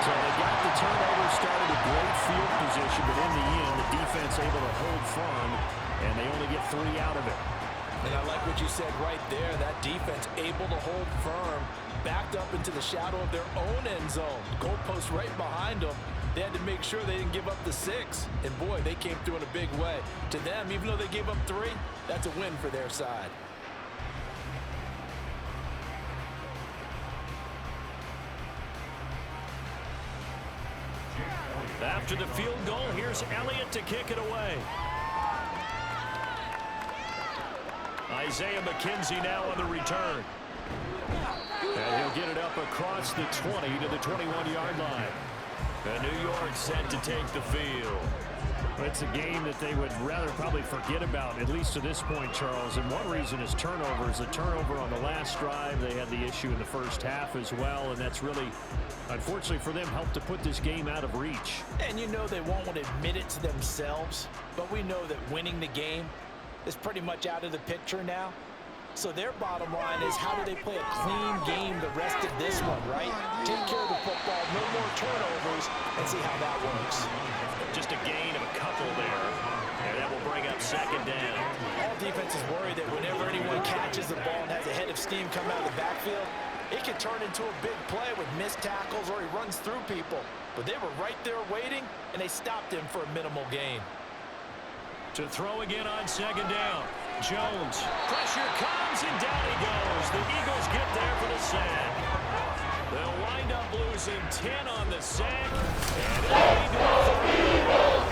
So they got the turnover started a great field position, but in the end, the defense able to hold firm, and they only get 3 out of it. And I like what you said right there. That defense able to hold firm, backed up into the shadow of their own end zone. Goalpost right behind them. They had to make sure they didn't give up the 6. And boy, they came through in a big way. To them, even though they gave up 3, that's a win for their side. After the field goal, here's Elliott to kick it away. Isaiah McKenzie now on the return. And he'll get it up across the 20 to the 21-yard line. And New York set to take the field. It's a game that they would rather probably forget about, at least to this point, Charles. And one reason is turnovers. The turnover on the last drive, they had the issue in the first half as well, and that's really, unfortunately for them, helped to put this game out of reach. And you know they won't want to admit it to themselves, but we know that winning the game is pretty much out of the picture now. So their bottom line is, how do they play a clean game the rest of this one, right? Take care of the football, no more turnovers, and see how that works. Just a gain of a couple there. And that will bring up second down. All defenses worry that whenever anyone catches the ball and has a head of steam come out of the backfield, it can turn into a big play with missed tackles or he runs through people. But they were right there waiting, and they stopped him for a minimal gain. To throw again on second down. Jones. Pressure comes, and down he goes. The Eagles get there for the sack. They'll wind up losing 10 on the sack. And it'll lead to a third.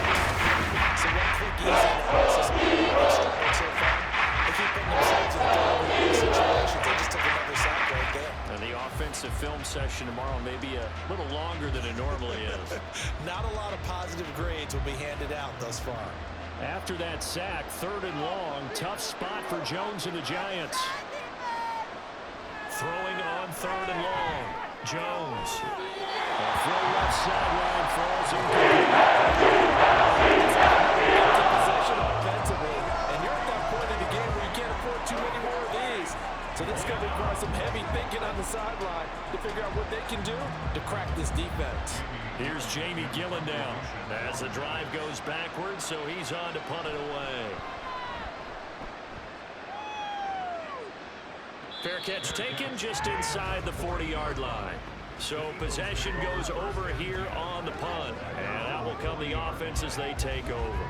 So one quick easy analysis. They've struggled so far. They keep putting themselves in double situations. They just took another sack right there. And the offensive film session tomorrow may be a little longer than it normally is. Not a lot of positive grades will be handed out thus far. After that sack, third and long, tough spot for Jones and the Giants. Throwing on third and long. Jones. A throw left sideline falls incomplete. Possession offensively, and you're at that point in the game where you can't afford too many more of these. So this is going to require some heavy thinking on the sideline to figure out what they can do to crack this defense. Here's Jamie Gillen down as the drive goes backwards, so he's on to punt it away. Fair catch taken just inside the 40-yard line. So possession goes over here on the punt, and that will come the offense as they take over.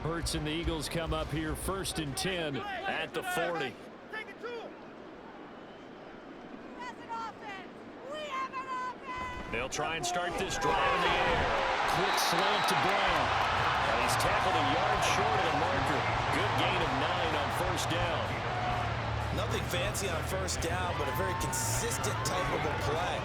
Hurts and the Eagles come up here first and 10 at the 40. They'll try and start this drive in the air. Quick slant to Brown. And he's tackled a yard short of the marker. Good gain of 9 on first down. Nothing fancy on first down, but a very consistent type of a play.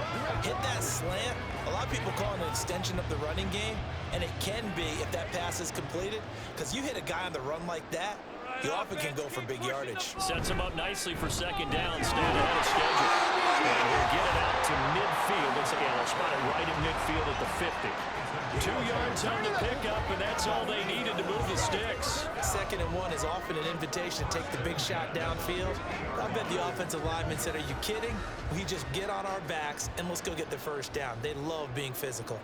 Hit that slant. A lot of people call it an extension of the running game, and it can be if that pass is completed, because you hit a guy on the run like that, you often can go for big yardage. Sets him up nicely for second down, staying ahead of schedule. And he'll get it out to midfield. Looks like they'll spot it right in midfield at the 50. 2 yards on the pickup, and that's all they needed to move the sticks. Second and 1 is often an invitation to take the big shot downfield. I bet the offensive lineman said, are you kidding? We just get on our backs and let's go get the first down. They love being physical.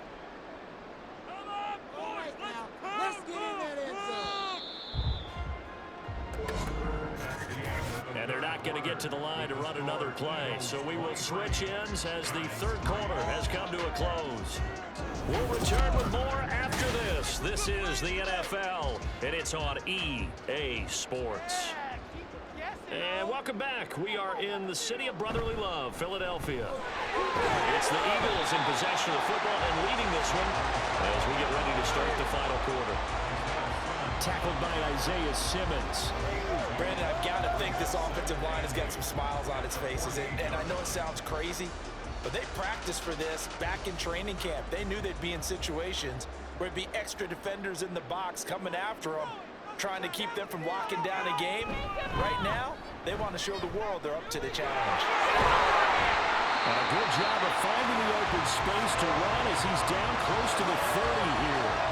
Let's get in that end zone. And they're not going to get to the line to run another play. So we will switch ends as the third quarter has come to a close. We'll return with more after this. This is the NFL, and it's on EA Sports. And welcome back. We are in the city of brotherly love, Philadelphia. It's the Eagles in possession of the football and leading this one as we get ready to start the final quarter. Tackled by Isaiah Simmons. Brandon, I've got to think this offensive line has got some smiles on its faces. And I know it sounds crazy, but they practiced for this back in training camp. They knew they'd be in situations where it'd be extra defenders in the box coming after them, trying to keep them from locking down a game. Right now, they want to show the world they're up to the challenge. And a good job of finding the open space to run as he's down close to the 30 here.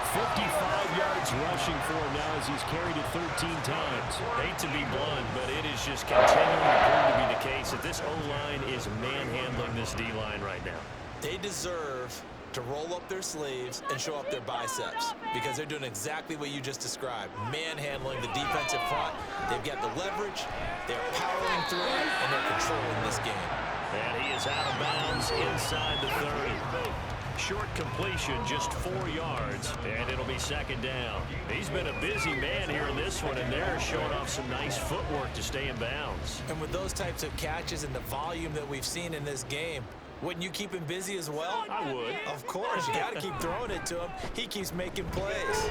55 yards rushing for him now as he's carried it 13 times. Hate to be blunt, but it is just continuing to prove to be the case that this O-line is manhandling this D-line right now. They deserve to roll up their sleeves and show up their biceps because they're doing exactly what you just described, manhandling the defensive front. They've got the leverage, they're powering through it, and they're controlling this game. And he is out of bounds inside the 30. Short completion, just 4 yards, and it'll be second down. He's been a busy man here in this one, and they're showing off some nice footwork to stay in bounds. And with those types of catches and the volume that we've seen in this game, wouldn't you keep him busy as well? I would. Of course, you got to keep throwing it to him. He keeps making plays.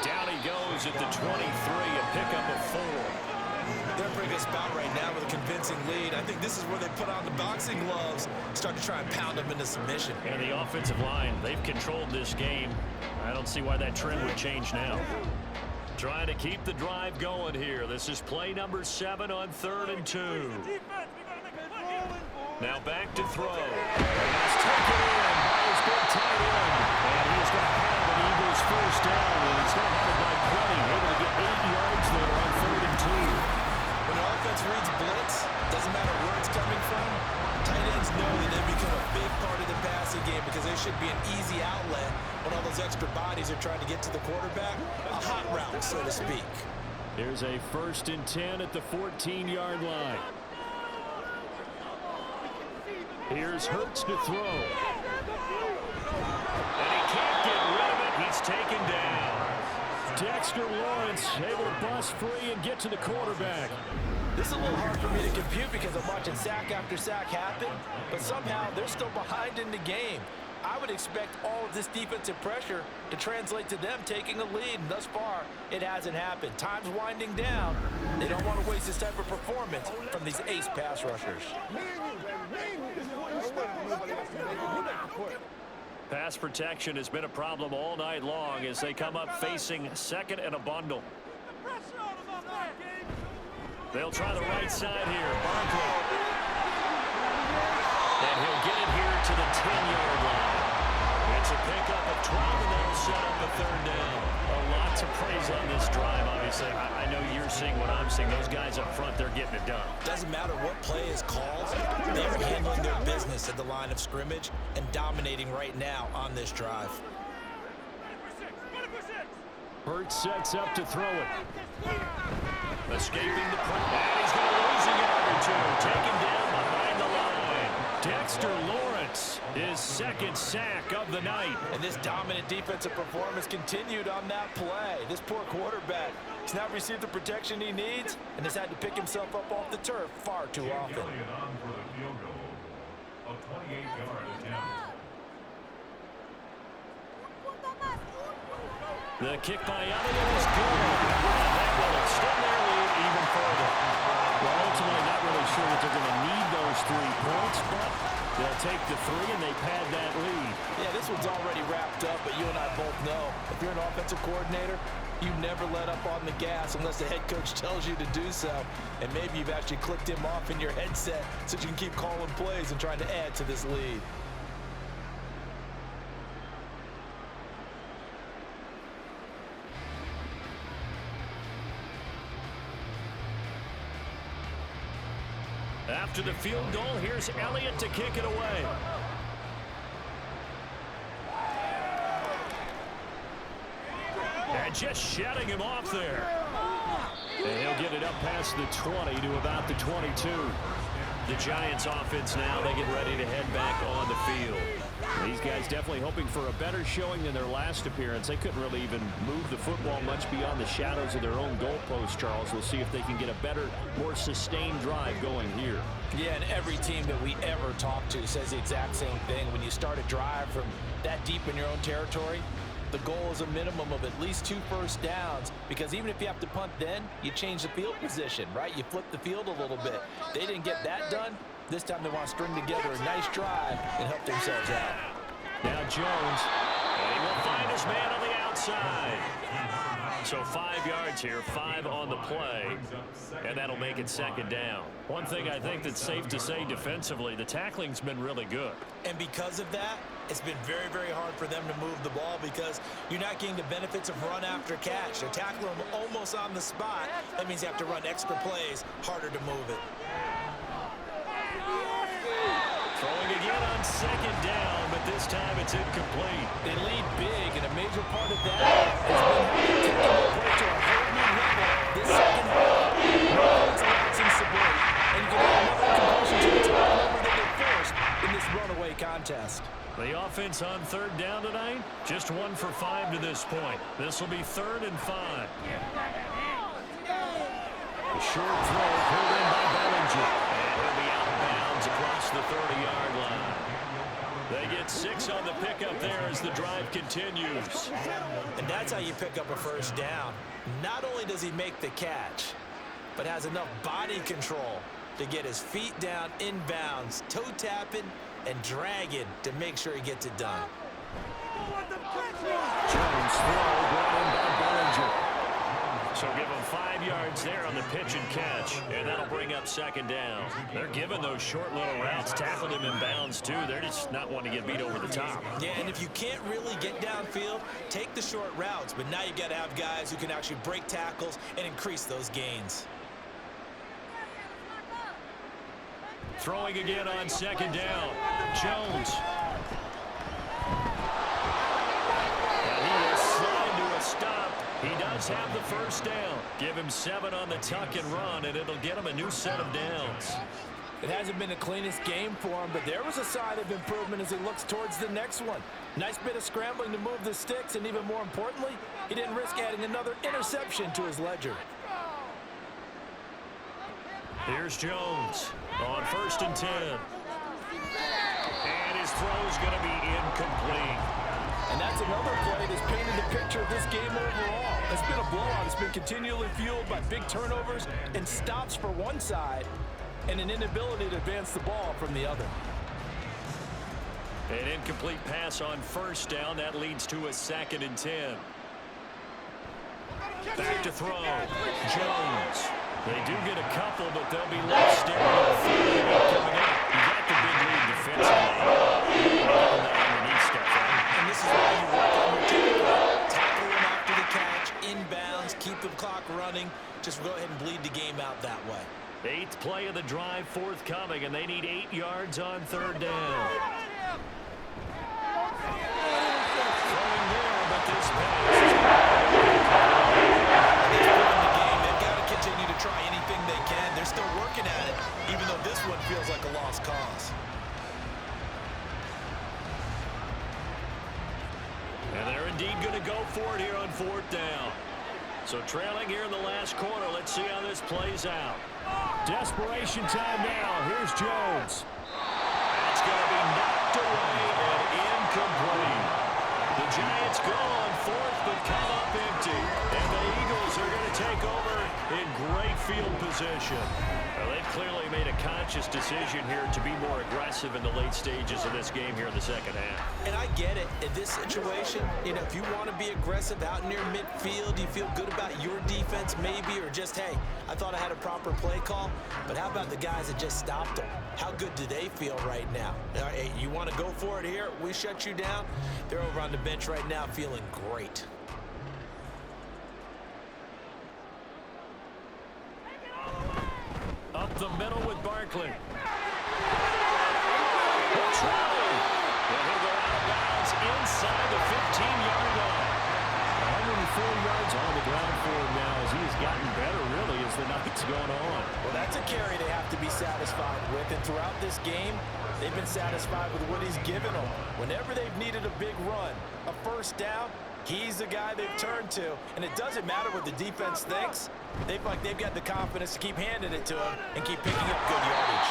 Down he goes at the 23, a pickup of 4. They're in a pretty good spot right now with a convincing lead. I think this is where they put on the boxing gloves, start to try and pound them into submission. And the offensive line, they've controlled this game. I don't see why that trend would change now. Trying to keep the drive going here. This is play number 7 on 3rd and 2. Now back to throw. It's taken in by his big tight end. And he's going to have an Eagles first down. And he's going to have it by plenty. Able to get 8 yards there on 3rd and 2. When an offense reads blitz, doesn't matter where it's coming from, tight ends know that they become a big part of the passing game because there should be an easy outlet when all those extra bodies are trying to get to the quarterback. A hot route, so to speak. Here's a 1st and 10 at the 14-yard line. Here's Hurts to throw. And he can't get rid of it. He's taken down. Dexter Lawrence able to bust free and get to the quarterback. This is a little hard for me to compute because I'm watching sack after sack happen, but somehow they're still behind in the game. I would expect all of this defensive pressure to translate to them taking a lead, and thus far, it hasn't happened. Time's winding down. They don't want to waste this type of performance from these ace pass rushers. Pass protection has been a problem all night long as they come up facing 2nd and a bundle. They'll try the right side here. Barkley. And he'll get it here to the 10-yard line. It's a pickup of 12, and they'll set up a 3rd down. A lot to praise on this drive, obviously. I know you're seeing what I'm seeing. Those guys up front, they're getting it done. Doesn't matter what play is called, they are handling their business at the line of scrimmage and dominating right now on this drive. Hurts sets up to throw it. Escaping the pressure. And he's going to lose a yard or two. Taken down behind the line. Dexter Lawrence, his 2nd sack of the night. And this dominant defensive performance continued on that play. This poor quarterback has not received the protection he needs and has had to pick himself up off the turf far too often. The kick by Elliott is good. And that will extend their lead even further. Well, ultimately, not really sure that they're going to need those 3 points, but they'll take the 3 and they pad that lead. Yeah, this one's already wrapped up, but you and I both know if you're an offensive coordinator, you never let up on the gas unless the head coach tells you to do so. And maybe you've actually clicked him off in your headset so you can keep calling plays and trying to add to this lead. After the field goal, here's Elliott to kick it away. And just shutting him off there. And he'll get it up past the 20 to about the 22. The Giants offense now, they get ready to head back on the field. These guys definitely hoping for a better showing than their last appearance. They couldn't really even move the football much beyond the shadows of their own goalpost, Charles. We'll see if they can get a better, more sustained drive going here. Yeah, and every team that we ever talk to says the exact same thing. When you start a drive from that deep in your own territory, the goal is a minimum of at least 2 first downs, because even if you have to punt then, you change the field position, right? You flip the field a little bit. They didn't get that done. This time they want to string together a nice drive and help themselves out. Now Jones, and he will find his man on the outside. So 5 yards here, 5 on the play, and that'll make it 2nd down. One thing I think that's safe to say defensively, the tackling's been really good. And because of that, it's been very, very hard for them to move the ball because you're not getting the benefits of run after catch. They're tackling them almost on the spot. That means you have to run extra plays, harder to move it. Throwing again on 2nd down, but this time it's incomplete. They lead big, and a major part of that has been taking the play to a whole new level. This 2nd half, no one's relaxing Sabri, and you can have another completion to the top number that they forced in this runaway contest. The offense on 3rd down tonight, just 1 for 5 to this point. This will be 3rd and 5. A short throw pulled in by Bellinger. And he'll be out of bounds across the 30-yard line. They get 6 on the pickup there as the drive continues. And that's how you pick up a first down. Not only does he make the catch, but has enough body control to get his feet down inbounds, toe tapping and dragging to make sure he gets it done. Jones throw brought in by Bellinger. So give them 5 yards there on the pitch and catch, and that'll bring up second down. They're giving those short little routes, tackling him in bounds too. They're just not wanting to get beat over the top. Yeah, and if you can't really get downfield, take the short routes. But now you got to have guys who can actually break tackles and increase those gains. Throwing again on second down. Jones. And he will slide to a stop. He does have the first down. Give him 7 on the tuck and run, and it'll get him a new set of downs. It hasn't been the cleanest game for him, but there was a sign of improvement as he looks towards the next one. Nice bit of scrambling to move the sticks, and even more importantly, he didn't risk adding another interception to his ledger. Here's Jones on 1st and 10. And his throw's going to be incomplete. And that's another play that's painted the picture of this game overall. It's been a blowout. It's been continually fueled by big turnovers and stops for one side and an inability to advance the ball from the other. An incomplete pass on 1st down. That leads to a 2nd and 10. Back to throw. Jones. They do get a couple, but they'll be left staring at the field coming up. You got the big lead defensively. Underneath stuff, right? And this is why you work on your tackle. Tackle him after the catch, inbounds, keep the clock running. Just go ahead and bleed the game out that way. 8th play of the drive forthcoming, and they need 8 yards on 3rd down. Throwing there, but this pass is continue to try anything they can. They're still working at it, even though this one feels like a lost cause. And they're indeed going to go for it here on 4th down. So trailing here in the last quarter. Let's see how this plays out. Desperation time now. Here's Jones. That's going to be knocked away and incomplete. The Giants go on 4th but come up empty. And the Eagles are going to take over in great field position. Well, they've clearly made a conscious decision here to be more aggressive in the late stages of this game here in the second half. And I get it. In this situation, you know, if you want to be aggressive out near midfield, you feel good about your defense maybe, or just, hey, I thought I had a proper play call. But how about the guys that just stopped them? How good do they feel right now? Hey, you want to go for it here? We shut you down? They're over on the bench right now feeling great. Up the middle with Barkley. Trolley. And he'll go out of bounds inside the 15-yard line. 104 yards on the ground for him now as he's gotten better, really, as the night's gone on. Well, that's a carry they have to be satisfied with. And throughout this game, they've been satisfied with what he's given them. Whenever they've needed a big run, a 1st down, he's the guy they've turned to. And it doesn't matter what the defense thinks. They've got the confidence to keep handing it to him and keep picking up good yardage.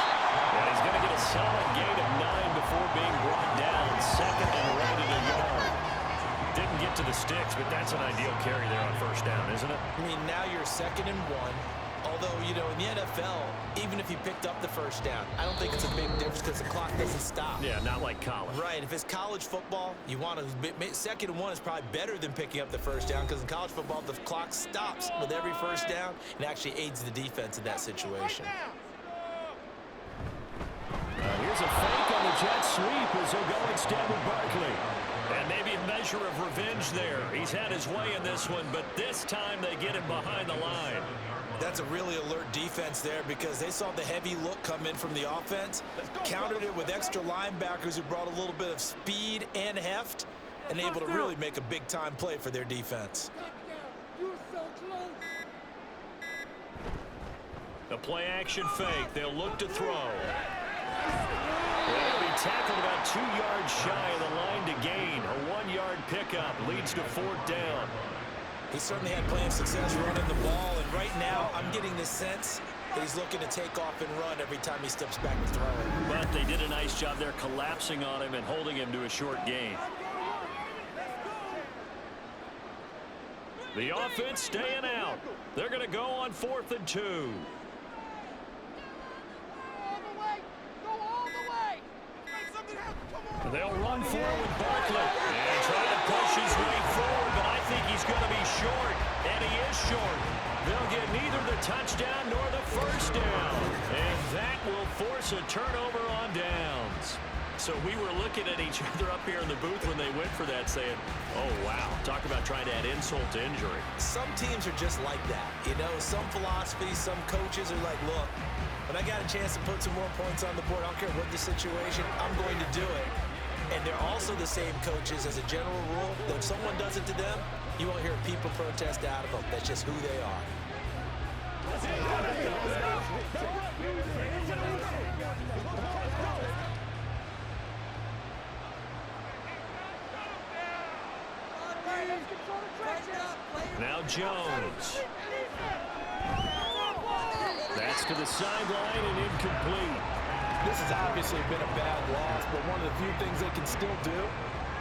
And he's going to get a solid gain of 9 before being brought down. 2nd and right at a yard. Didn't get to the sticks, but that's an ideal carry there on 1st down, isn't it? I mean, now you're 2nd and 1. Although, you know, in the NFL, even if you picked up the 1st down, I don't think it's a big difference because the clock doesn't stop. Yeah, not like college. Right. If it's college football, you want to 2nd and 1 is probably better than picking up the 1st down because in college football, the clock stops with every 1st down and actually aids the defense in that situation. Here's a fake on the jet sweep as they'll go instead with Barkley. And maybe a measure of revenge there. He's had his way in this one, but this time they get him behind the line. That's a really alert defense there because they saw the heavy look come in from the offense, countered it with extra linebackers who brought a little bit of speed and heft, and able to really make a big-time play for their defense. The play-action fake. They'll look to throw. They'll be tackled about 2 yards shy of the line to gain. A 1-yard pickup leads to 4th down. He certainly had plenty of success running the ball, and right now I'm getting the sense that he's looking to take off and run every time he steps back to throw it. But they did a nice job there collapsing on him and holding him to a short gain. The offense staying out. They're going to go on 4th and 2. They'll run forward with Barkley and try to push his way forward, but I think he's going to be short, and he is short. They'll get neither the touchdown nor the first down. And that will force a turnover on downs. So we were looking at each other up here in the booth when they went for that saying, oh, wow, talk about trying to add insult to injury. Some teams are just like that. You know, some philosophies, some coaches are like, look, when I got a chance to put some more points on the board, I don't care what the situation, I'm going to do it. And they're also the same coaches as a general rule that if someone does it to them, you won't hear people protest out of them. That's just who they are. Now Jones. That's to the sideline and incomplete. This has obviously been a bad loss, but one of the few things they can still do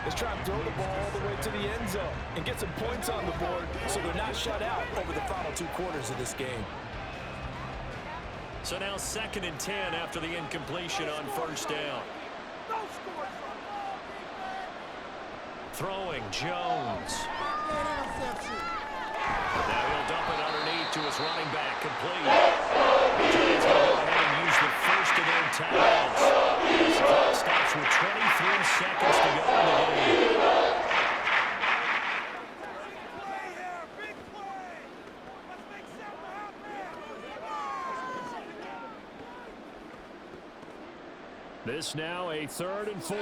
is try and throw the ball all the way to the end zone and get some points on the board so they're not shut out over the final 2 quarters of this game. So now 2nd and 10 after the incompletion on first down. Throwing Jones. Now he'll dump it underneath to his running back, complete. The Giants going to go ahead and use the first of their timeouts. The clock stops with 23 seconds to go in the game. This now a 3rd and 4.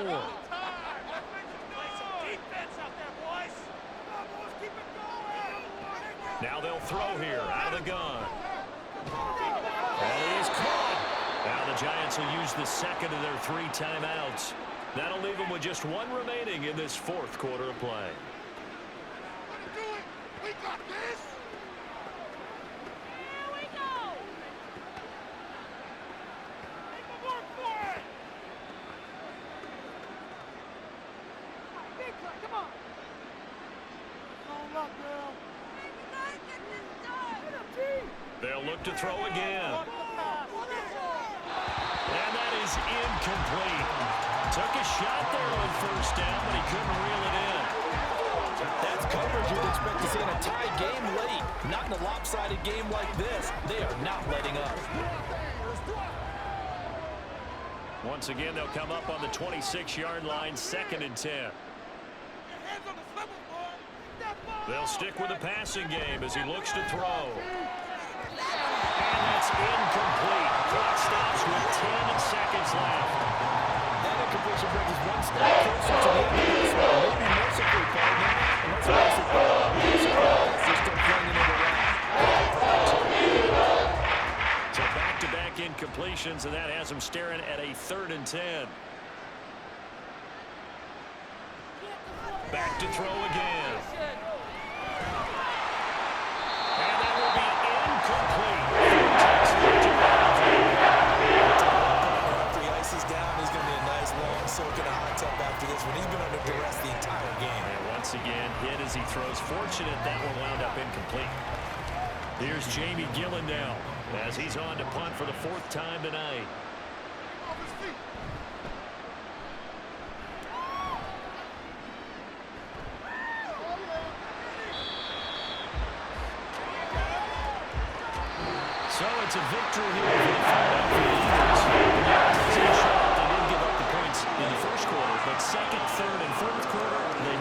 Now they'll throw here out of the gun. And he is caught. Now the Giants will use the 2nd of their 3 timeouts. That'll leave them with just 1 remaining in this 4th quarter of play. We got this. Here we go. Make work for it. Big play, come on. Hold up, girl. They'll look to throw again. And that is incomplete. Took a shot there on first down, but he couldn't reel it in. That's coverage you'd expect to see in a tie game late. Not in a lopsided game like this. They are not letting up. Once again, they'll come up on the 26-yard line, 2nd and 10. They'll stick with the passing game as he looks to throw. And that's incomplete. Clock stops with 10 seconds left. That incompletion brings us 1 step closer to the end of this one. Maybe mercifully, partner. And let's face it, they're still playing into the round. So back-to-back incompletions, and that has them staring at a 3rd and 10. Back to throw again. And that will be incomplete. After he ices down, he's going to be a nice long soak in a hot tub after this one. He's been under duress the entire game. And once again, hit as he throws. Fortunate that one wound up incomplete. Here's Jamie Gillen now as he's on to punt for the 4th time tonight. So it's a victory here for the Philadelphia Eagles. They didn't give up the points in the 1st quarter, but 2nd, 3rd, and 4th quarter, they